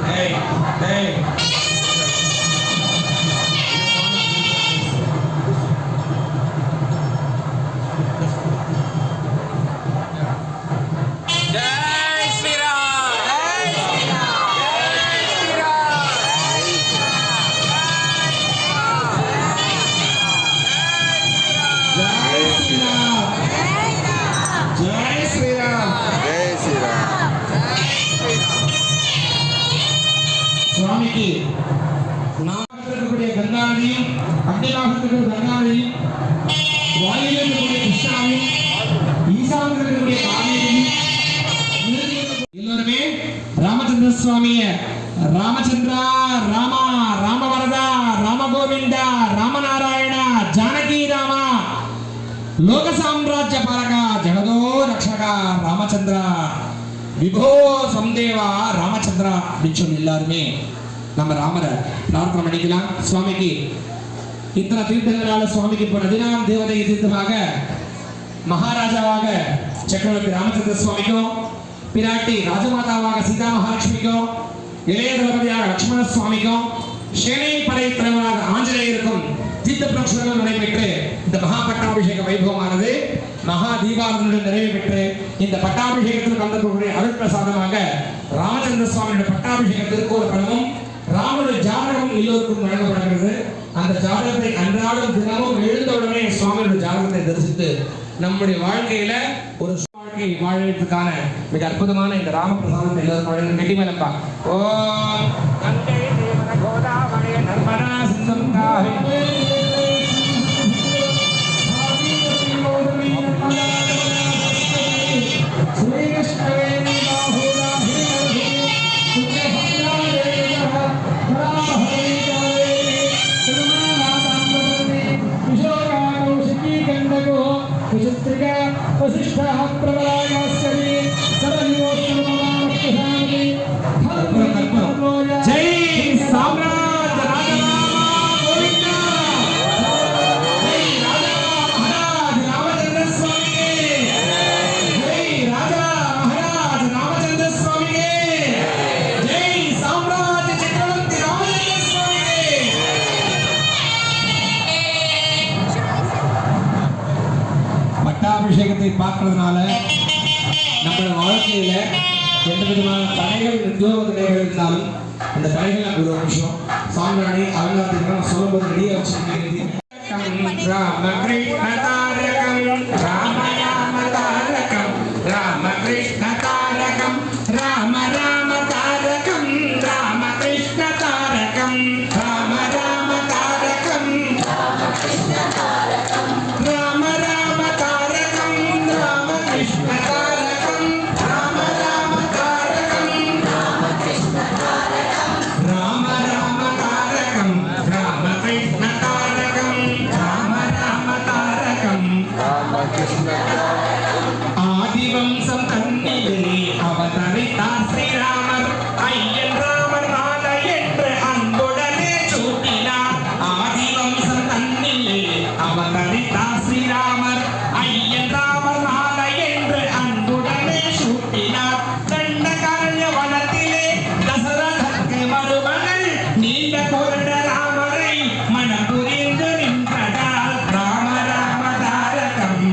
சுவாமிக்கு நாகத்திற்குரிய கங்காநதியும், அக்னிநாகத்திற்கு கங்காநதியும், வாயிலிருக்கக்கூடிய கிருஷ்ணாவையும், ஈசானத்திற்குரிய காவேரியும், எல்லோருமே ராமச்சந்திர சுவாமிய ராமச்சந்திரா, ராமா, ராமவரதா, ராமகோவிந்தா, ராமநாராயணா, ஜானகி ராமா, லோக சாம்ராஜ்ய பாலகா, ஜகதோ ரக்ஷகா ராமச்சந்திரா, விபோ சம்தேவா ராமச்சந்திரா அப்படின்னு சொல்லி எல்லாருமே நம்ம ராமரை பிரார்த்தனை பண்ணிக்கலாம். சுவாமிக்கு இத்தனை தீர்த்தங்களால சுவாமிக்கு இப்போ 14 தேவதை தீர்த்தமாக மகாராஜாவாக சக்கரவர்த்தி ராமச்சந்திர சுவாமிக்கும், பிராட்டி ராஜமாதாவாக சீதா மகாலட்சுமிக்கும், இளைய தளபதியாக லட்சுமண சுவாமிக்கும், சேனை படை தலைவராக ஆஞ்சநேயருக்கும் தீர்த்த பிரக்ஷணங்கள் நடைபெற்று இந்த மகா பட்டாபிஷேக வைபவமானது மகா தீபாவளியுடன் நிறைவு பெற்று இந்த பட்டாபிஷேகத்தில் கலந்துக்கூடிய அருள் பிரசாதமாக ராமச்சந்திர சுவாமியுடைய பட்டாபிஷேக திருக்கோள் பலமும் ராமனுடைய ஜாதகம் எல்லோருக்கும் வழங்கப்படுகிறது. அந்த ஜாதகத்தை அன்றாடம் தினமும் எழுந்தவுடனே சுவாமியுடைய ஜாதகத்தை தரிசித்து நம்முடைய வாழ்க்கையில ஒரு வாழ்க்கையை வாழ்வதற்கான மிக அற்புதமான இந்த ராமபிரசாதத்தை எல்லோருக்கும் வழங்க கெட்டி மேலப்பா. ஓம் கங்கை தேவன கோதாவரிய நர்மதா சிந்தம் காஹே பட்டாபிஷேகத்தை பார்க்கறதுனால நம்ம வாழ்க்கையில எந்த விதமான தடைகள், உத்தியோக தடைகள் இருந்தாலும் அந்த தடைகள் நமக்கு ஒரு விஷயம் சாமிராணி அலங்காரத்துக்கு சொல்லும்போது ரெடியா வச்சுருக்கீங்க. ராம கிருஷ்ண தாரகம் ராம ராம தாரகம் ராம கிருஷ்ண தாரகம் ராம ராம தாரகம் ராம கிருஷ்ண தாரகம் ராம ராம தாரகம் ராம கிருஷ்ண தாரகம் ராம ராம தாரகம் ராம கிருஷ்ண தாரகம் ராம ராம தாரகம் ராம கிருஷ்ண தாரகம் ராம ராம தாரகம் ராம கிருஷ்ண தாரகம் ராம ராம தாரகம் ராம கிருஷ்ண தாரகம். ஆதிவம்சம் தன்னிலே அவதரித்தார் ஸ்ரீராமர், ஐயன் ராமர் மாலை என்று அன்புடனே சூட்டினார். ஆதிவம்சம் தன்னிலே அவதரித்தார் ஸ்ரீராமர், ஐயன் ராமர் மாலை என்று அன்புடனே சூட்டினார். தண்டகாரண்ய வனத்திலே தசரதற்கு மருமகள் நீண்ட கொண்ட ராமரை மனம் புரிந்து நின்றதால் ராம ராம தாரகம்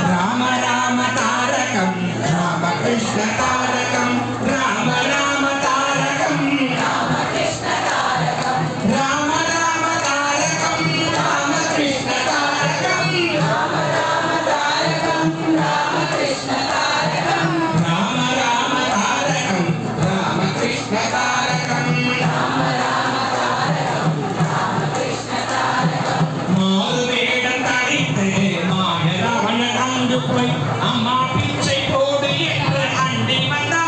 ராம ராம தாரகம் ராம கிருஷ்ண தாரகம் ராம ராம தாரகம் ராம கிருஷ்ண தாரகம் ராம ராம தாரகம் ராம கிருஷ்ண தாரகம் ராம ராம தாரகம் ராம கிருஷ்ண தாரகம் ராம ராம தாரகம் ராம கிருஷ்ண தாரகம் ராம ராம தாரகம் ராம கிருஷ்ண தாரகம். மாறு வேடம் தரித்து மாய ராவணன் அங்கு போய் அம்மா பிச்சை போடு என்று அண்டி வந்தார்.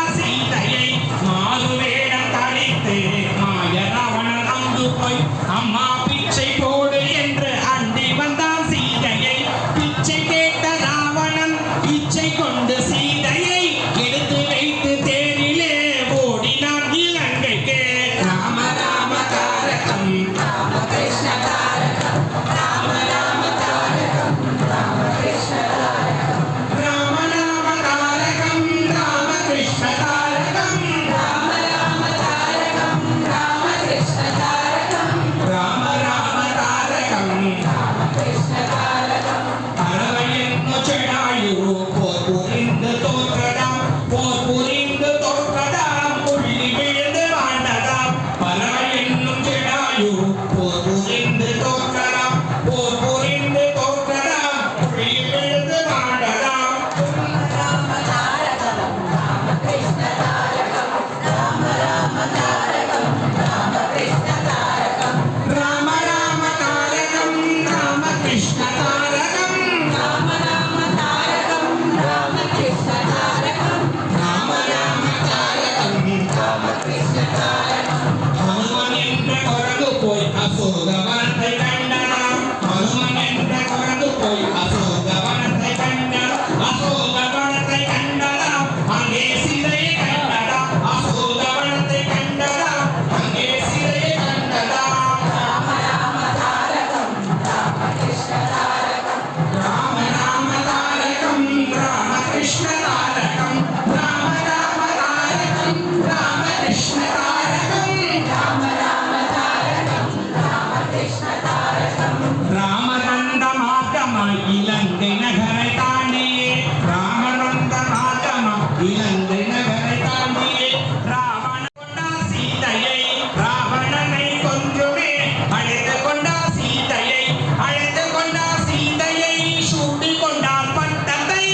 తారకం రామ రామ తారకం రామకృష్ణ తారకం రామ రామ తారకం రామకృష్ణ తారకం రామనంద మాతమ ఇలంగై నగரை தாண்டியே ராமனந்த மாதம இலங்கை நகரை தாண்டியே ராவண கொண்டா சீதையை ராவணனை கொன்றுமே அழைத்து கொண்டா சீதையை அழைத்து கொண்டா சீதையை சூட்டி கொண்டார் பட்டத்தை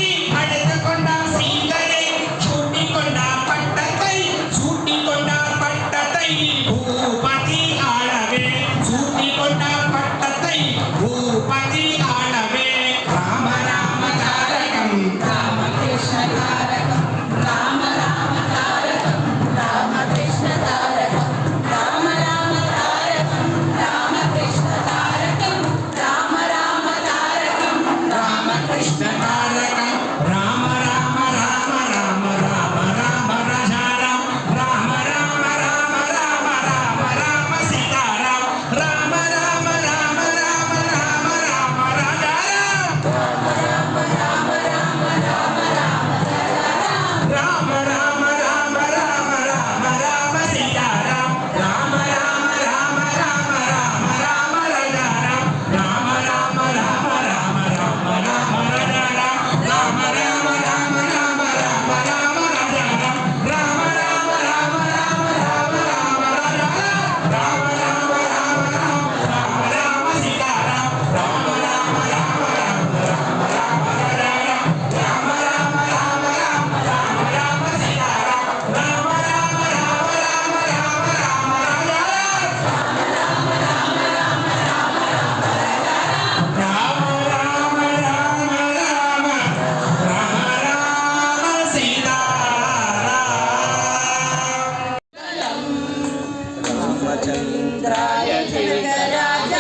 அழைத்து கொண்டா சீதையை சூட்டி கொண்டார் பட்டத்தை சூட்டி கொண்டார் பட்டத்தை பூபதி ஆளவே சூட்டி கொண்டார் பட்டத்தை பூபதி ஆளவே ராம ராம தாரகம் ராமகிருஷ்ண தாரகம் ராம ராம தாரகம் ராமகிருஷ்ண தாரகம் ராம ராம தாரகம் ராமகிருஷ்ண தாரகம் ராம ராம தாரகம் ராமகிருஷ்ண தாரகம் ராம ராம ராம ராம ராம ராம ராஜாராம் ராம ராம ராம ராம ராம ராம சீதாராம் ராம ராம ராம ராம ராம ராம ராஜாராம் ராம ராம ராம ராம ராம ராம ராம ராம ராம ராம ராம சீதாராம் ராம ராம ராம ராம ராம ராம ராஜாராம் ராம ராம ராம ராம ராம ராம ராஜாராம் ராம ராம ராம ராம ராம ராம ராஜாராம் ராம ராம ராம ராம ராம ராம ராஜாராம் ராம ராம ராம ராம ராம ராம சீதாராம் ராம ராம ராம ராம ராம ராம ராஜாராம் ராம ராம ராம ராம ராம ராம சீதாராம் ராம ராம ராம ராம ராம ராம ராஜாராம் ராம ராம ராம ராம ராம ராம சீதாராம் रामचन्द्राय जगराज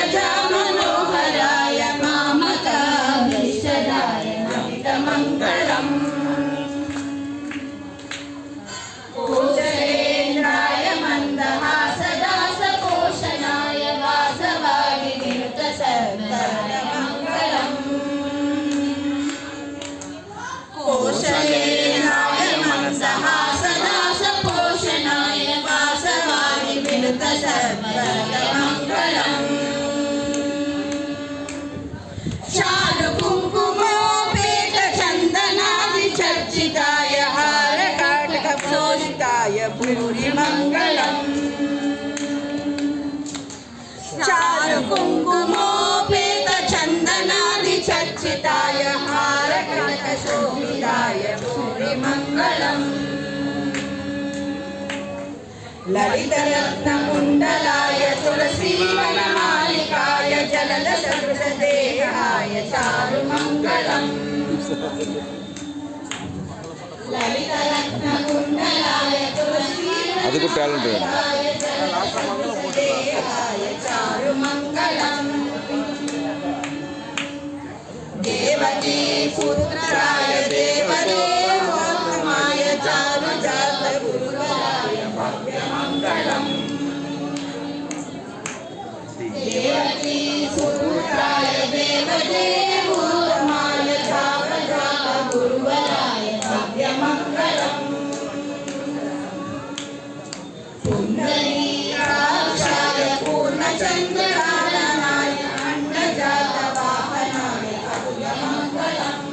मनोहराय मामकाभीष्टदाय नमितमङ्गलम् कौशलेन्द्राय मन्दहासदासपोषणाय वासवादिनिरुतसर्वमङ्गलम् कौशलेन्द्राय मन्दहासदासपोषणाय वासवादिनिरुतसर्वमङ्गलम् चारुकुङ्कुमोपेत चन्दनादिचर्चिताय हारकाटकभूषिताय भूरिमङ्गलम् चारुकुङ्कुमोपेत चन्दनादिचर्चिताय हारकाटकशोभिताय भूरिमङ्गलम् ललितरत्नकुण्डलाय तुलसीवनमालिकाय जलदसदृशदेहाय चारुमङ्गलम् ललितरत्नकुण्डलाय तुलसीवनमालिकाय जलदसदृशदेहाय चारुमङ्गलम् देवकी पुत्राय देवदेवोत्तमाय चारुजात गुरुवराय भव्यमङ्गलम् देवकी पुत्राय देवदेवोत्तमाय चारुजात गुरुवराय भव्यमङ्गलम् पुण्डरीकाक्षाय पूर्णचन्द्राननाय अण्डजातवाहनाय अभ्यमङ्गलम्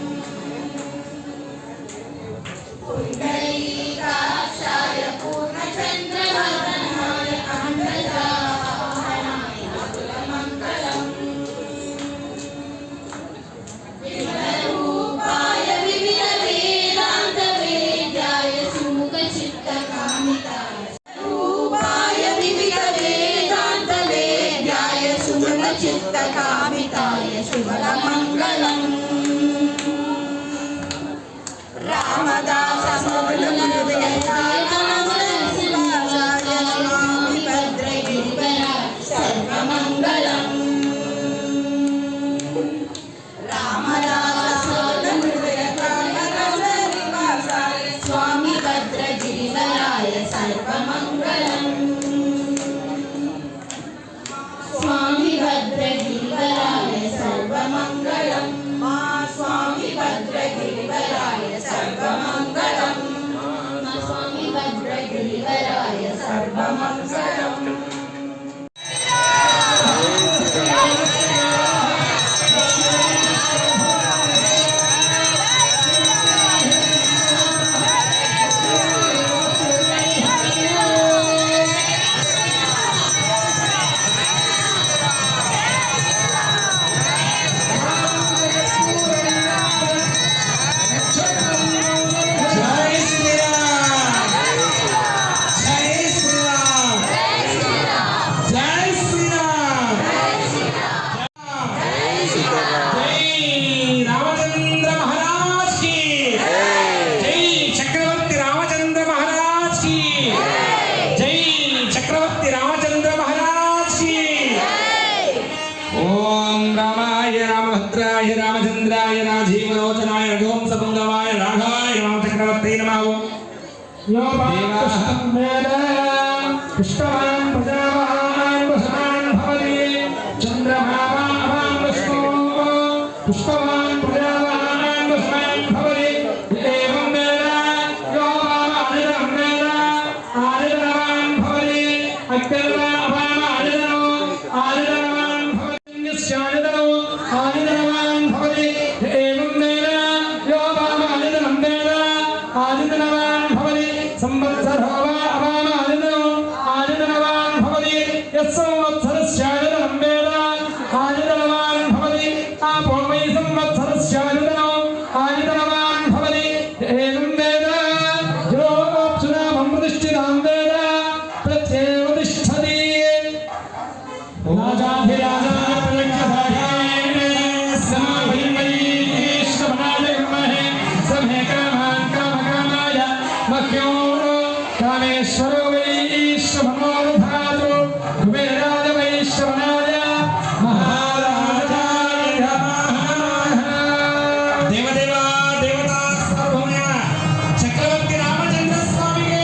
यो पुष्टं वेद पुष्टवान् प्रजावान् वसवान् भवति चन्द्रमा वान् विष्णु पुष्टवान् प्रजावान् वसवान् भवति एवं वेद यो आदितं वेद आदितवान् भवति अग्निर्वान् आदितवान् भवति यस्यादितौ आदितवान् भवति एवं वेद यो आदितं वेद आदितवान् भवति संवत्सरो वा अवामादितौ आदितवान् भवति यस्संवत्सरस्यादितं वेद आदितवान् भवति आपो वै संवत्सरस्यादितौ आदितवान् भवति एवं वेद यो अप्सुनामं प्रतिष्ठितां वेद प्रत्येव तिष्ठति राजाधिराजाय प्रयज्ञधायाय समावैश्वराय विद्महे समे कामान् कामकामाय मह्यो कामेश्वरो वैश्वरो धातु कुबेराय वैश्वराय महाराजाय नमः। దేవదేవా దేవతా సార్వభౌమ చక్రవర్తి రామచంద్ర స్వామికి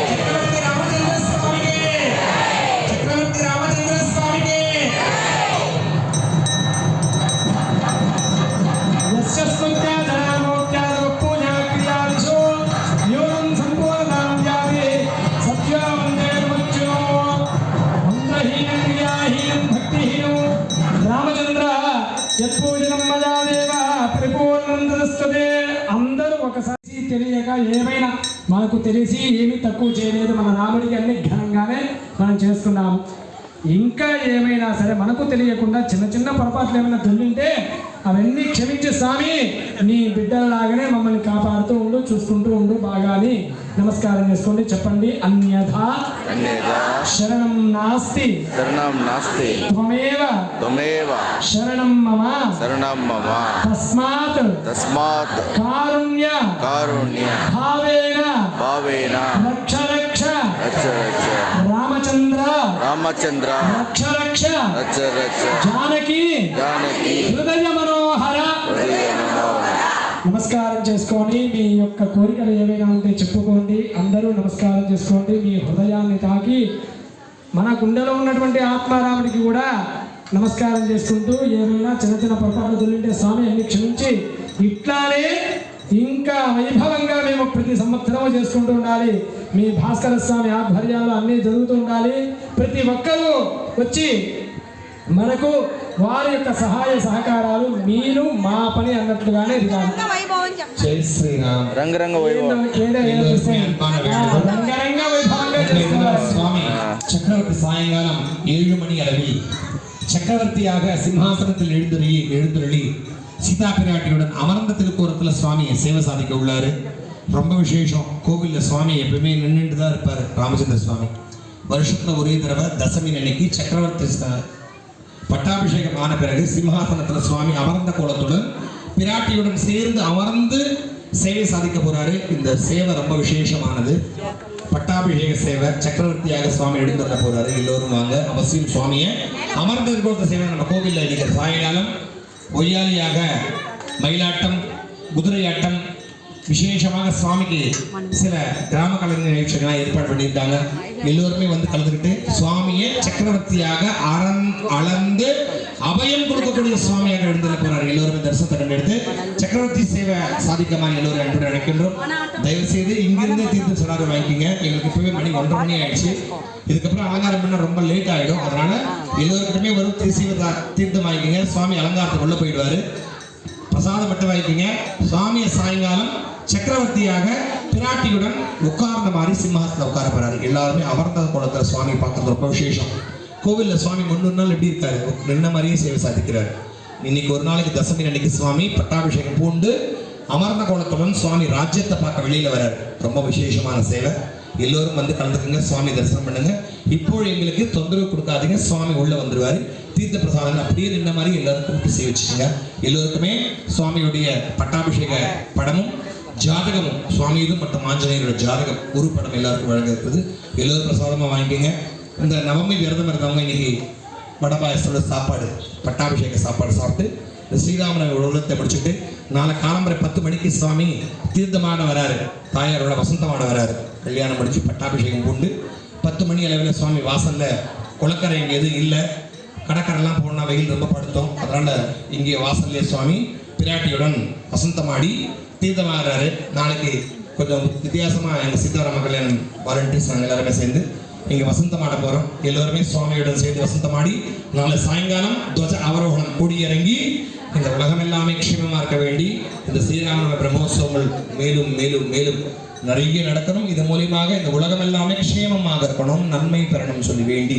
చక్రవర్తి రామచంద్ర స్వామికి చక్రవర్తి రామచంద్ర స్వామికి यस्य स्तुत्यादनामोक्त्यादो पूजाक्रियादिषु न्यूनं सम्पूर्णतां याति सत्यावन्देर्मुच्यो मन्त्रहीनं क्रियाहीनं भक्तिहीनो रामचन्द्र यत्पूजनं मया देव परिपूर्णं तदस्तुते అందరూ ఒకసారి తెలియక ఏమైనా మనకు తెలిసి ఏమీ తక్కువ చేయలేదు మన రాముడికి అన్ని ఘనంగానే మనం చేసుకున్నాము ఇంకా ఏమైనా సరే మనకు తెలియకుండా చిన్న చిన్న పొరపాట్లు ఏమైనా దొల్లింటే అవన్నీ క్షమించే స్వామి నీ బిడ్డలలాగానే మమ్మల్ని కాపాడుతూ ఉండు చూసుకుంటూ ఉండు బాగా అని నమస్కారం చేసుకోండి చెప్పండి అన్యథా శరణం నాస్తి శరణం నాస్తి త్వమేవ శరణం మమ తస్మాత్ కారుణ్య భావేన రక్ష రామచంద్ర రక్ష జానకి హృదయ మనోహర. నమస్కారం చేసుకోండి. మీ యొక్క కోరికలు ఏమైనా ఉంటే చెప్పుకోండి. అందరూ నమస్కారం చేసుకోండి. మీ హృదయాన్ని తాకి మన గుండెలో ఉన్నటువంటి ఆత్మారాముడికి కూడా నమస్కారం చేసుకుంటూ ఏమైనా చిన్న చిన్న పొరపాట్లు దొరికితే స్వామి అన్ని క్షమించి ఇట్లానే ఇంకా వైభవంగా మేము ప్రతి సంవత్సరం చేసుకుంటూ ఉండాలి. మీ భాస్కర స్వామి ఆధ్వర్యాలు అన్నీ జరుగుతూ ఉండాలి. ప్రతి ఒక్కరూ వచ్చి మనకు వారి యొక్క సహాయ సహకారాలు మీరు మా పని అన్నట్లుగానే దిగాలి. జై శ్రీరామ్. రంగరంగ వైభవం రంగరంగ వైభవంగా చేసుకోవాలి. சுவாமி சக்கரவர்த்தி சாயங்காலம் 7 மணி அளவில் சக்கரவர்த்தியாக சிம்ஹாசனத்தில் எழுந்துருளி சீதா பிராட்டியுடன் அமர்ந்த திருக்கோரத்தில் சுவாமி சேவை சாதிக்க உள்ளாரு. ரொம்ப விசேஷம். கோவிலில் சுவாமி எப்பவுமே நின்றுட்டு தான் இருப்பார். ராமச்சந்திர சுவாமி வருஷத்தில் ஒரே தடவை தசமி அன்னைக்கு சக்கரவர்த்தி பட்டாபிஷேகம் ஆன பிறகு சிம்ஹாசனத்தில் சுவாமி அமர்ந்த கோலத்துடன் பிராட்டியுடன் சேர்ந்து அமர்ந்து சேவை சாதிக்க போறாரு. இந்த சேவை ரொம்ப விசேஷமானது. பட்டாபிஷேக சேவை சக்கரவர்த்தியாக சுவாமி எழுந்துள்ள போறாரு. எல்லோரும் வாங்க அவசியம் சுவாமியை அமர்ந்த கோலத்தை சேவை நம்ம கோவிலில் இன்னைக்கு சாயங்காலம் ஒய்யாலியாக மயிலாட்டம் குதிரையாட்டம் விசேஷமாக சுவாமிக்கு சில கிராம கலைஞர் நிகழ்ச்சிகள்லாம் ஏற்பாடு பண்ணியிருக்காங்க. எல்லோருமே வந்து கலந்துக்கிட்டு சுவாமியை சக்கரவர்த்தியாக அளந்து அபயம் கொடுக்கக்கூடிய சுவாமியாக எழுந்துள்ள போறாரு. எல்லோருமே தரிசனத்தை கண்டெடுத்து சக்கரவர்த்தி சேவை சாதிக்கமா எல்லோரும் அன்புடன் அழைக்கின்றோம். தயவு செய்து இங்கிருந்தே தீர்த்து சொல்லாத வாங்கிக்கிங்க. எங்களுக்கு இப்பவே மணி 1:30 மணி ஆயிடுச்சு. இதுக்கப்புறம் அலங்காரம் பண்ண ரொம்ப லேட் ஆகிடும். அதனால எல்லோருக்குமே வரும் தீர்த்தம் வாங்கிக்கிங்க. சுவாமி அலங்காரத்துக்குள்ள போயிடுவாரு. பிரசாதம் மட்டும் வாங்கிக்கிங்க. சுவாமியை சாயங்காலம் சக்கரவர்த்தியாக பிராட்டியுடன் உட்கார்ந்த மாதிரி சிம்மாசனத்தில் உட்கார போறாரு. எல்லாருமே அமர்ந்த கோலத்தில் சுவாமி பார்க்கறது ரொம்ப விசேஷம். கோவிலில் சுவாமி 3 நாள் எப்படி இருக்காரு? நின்ன மாதிரியே சேவை சாதிக்கிறார். இன்னைக்கு ஒரு நாளைக்கு தசமி அன்னைக்கு சுவாமி பட்டாபிஷேகம் பூண்டு அமர்ந்த கோலத்துடன் சுவாமி ராஜ்யத்தை பார்க்க வெளியில வராரு. ரொம்ப விசேஷமான சேவை. எல்லோரும் வந்து கலந்துக்குங்க. சுவாமி தரிசனம் பண்ணுங்க. இப்போ எங்களுக்கு தொந்தரவு கொடுக்காதீங்க. சுவாமி உள்ள வந்துருவாரு. தீர்த்த பிரசாதம் அப்படியே நின்ன மாதிரி எல்லாருக்கும் கூப்பிட்டு சேவிச்சுங்க. எல்லோருக்குமே சுவாமியுடைய பட்டாபிஷேக படமும் ஜாதகமும் சுவாமி இது மற்றும் ஆஞ்சநேயரோட ஜாதகம் உருப்படம் எல்லாருக்கும் வழங்க இருக்குது. எல்லோரும் பிரசாதமாக வாங்கிக்கோங்க. இந்த நவமி விரதம் இருந்தவங்க இன்னைக்கு வடபாயசோட சாப்பாடு பட்டாபிஷேக சாப்பாடு சாப்பிட்டு இந்த ஸ்ரீராமனை உலகத்தை முடிச்சுட்டு நாளை காலம்பரை 10 மணிக்கு சுவாமி தீர்த்தமாட வராரு, தாயாரோட வசந்தமாட வராரு. கல்யாணம் முடிச்சு பட்டாபிஷேகம் பூண்டு 10 மணி அளவில் சுவாமி வாசல்ல குளக்கரை இங்கே எதுவும் இல்லை, கடற்கரைலாம் போனால் வெயில் ரொம்ப படுத்தோம். அதனால இங்கே வாசல்லே சுவாமி பிராட்டியுடன் வசந்தமாடி தீர்த்தமாடுறாரு. நாளைக்கு கொஞ்சம் வித்தியாசமாக எங்கள் சித்தாராம கல்யாணம் வாலண்டியர்ஸ் நாங்கள் எல்லாருமே சேர்ந்து இங்கே வசந்தமாட போகிறோம். எல்லோருமே சுவாமியுடன் சேர்ந்து வசந்தமாடி நாளை சாயங்காலம் துவஜ அவரோகணம் கூடியிறங்கி இந்த உலகம் எல்லாமே க்ஷேமமாக இருக்க வேண்டி இந்த ஸ்ரீராம பிரம்மோத்சவங்கள் மேலும் மேலும் மேலும் நிறைய நடக்கணும். இது மூலியமாக இந்த உலகம் எல்லாமே க்ஷேமமாக இருக்கணும், நன்மை பெறணும் சொல்லி வேண்டி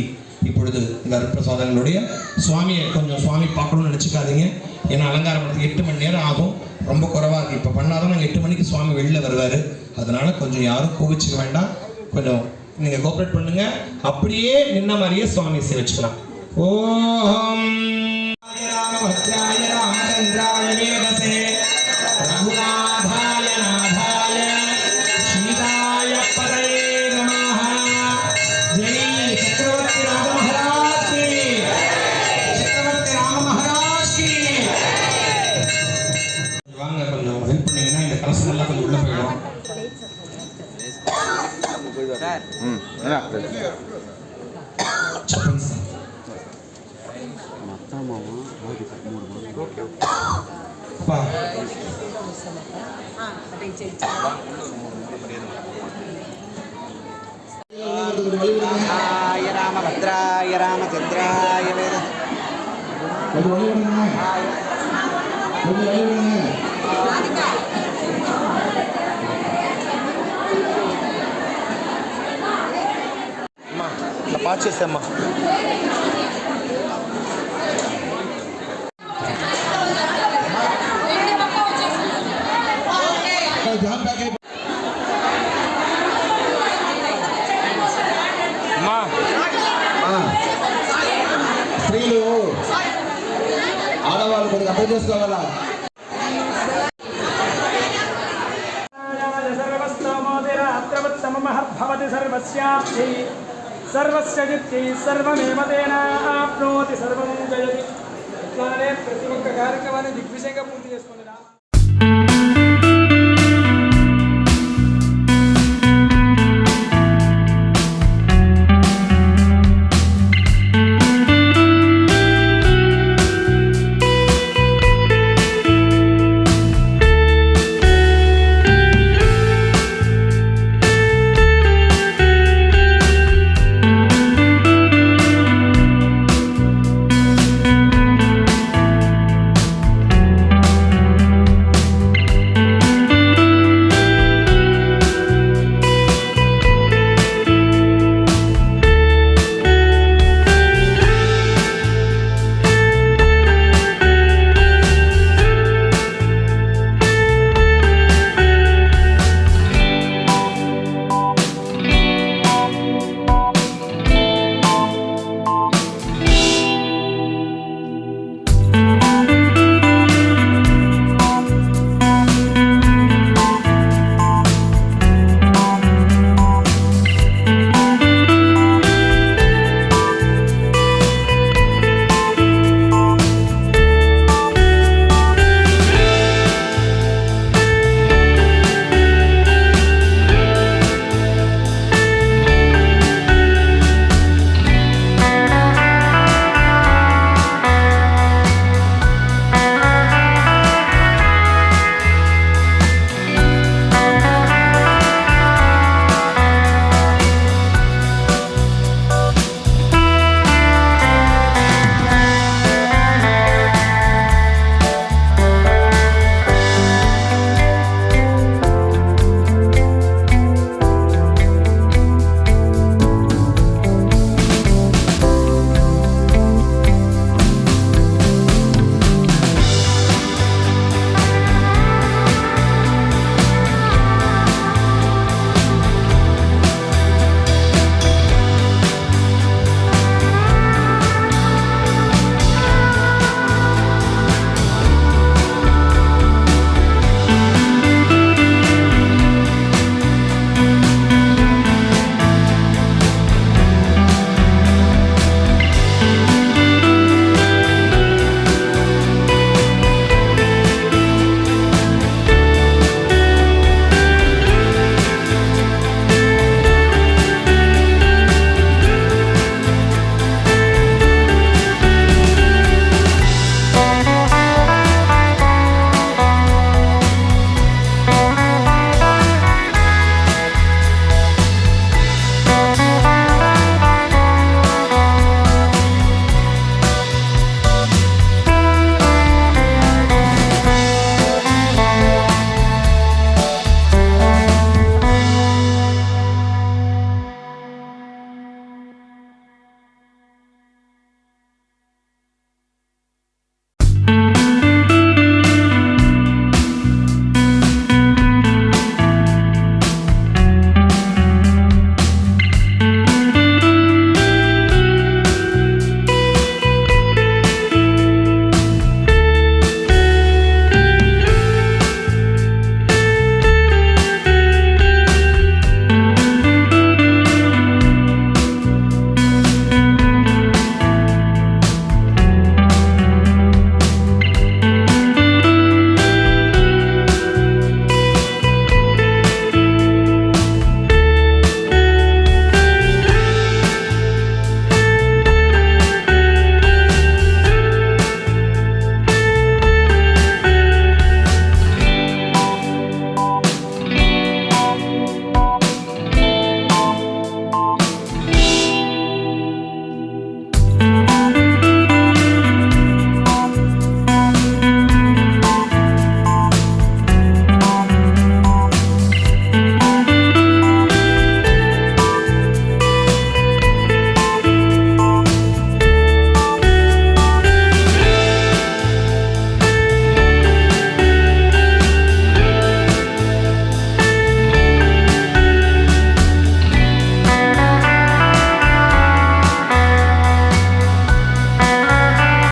இப்பொழுது இந்த அருட்பிரசாதங்களுடைய சுவாமியை கொஞ்சம் சுவாமி பார்க்கணும்னு நினச்சிக்காதீங்க. ஏன்னா அலங்காரம் பண்ணுறதுக்கு 8 மணி நேரம் ஆகும், ரொம்ப குறைவாக இருக்குது. இப்போ பண்ணாதான் நாங்கள் 8 மணிக்கு சுவாமி வெளியில் வருவார். அதனால கொஞ்சம் யாரும் கோவிச்சுக்க வேண்டாம், கொஞ்சம் நீங்கள் கோஆப்ரேட் பண்ணுங்க. அப்படியே நின்ன மாதிரியே சுவாமி சேவிச்சுக்கலாம். ஓம் ராமபத்ராய ராமச்சந்திராய வேதசே ரகுநாதாய நாதாய சீதாய பதயே நமஹ. ஜெய் சக்கரவர்த்தி ராம மகாராஜ் கி, சக்கரவர்த்தி ராம மகாராஜ் கி. வாங்க கொஞ்சம் ஹெல்ப் பண்ணீங்கன்னா இந்த கலசம் எல்லாம் கொஞ்சம் உள்ள போயிடும். చెప్పండి సార్. రామభద్రాయ రామచంద్రాయ వేద పాస్ చేస్తామ్మా. స్త్రీలు ఆడవాళ్ళు కొద్దిగా అర్థం చేసుకోవాలా. सर्वस्य जित्यै सर्वमेव तेन आप्नोति सर्वं जयति. ప్రతి ఒక్క కార్యక్రమాన్ని దిగ్విజయంగా పూర్తి చేసుకుని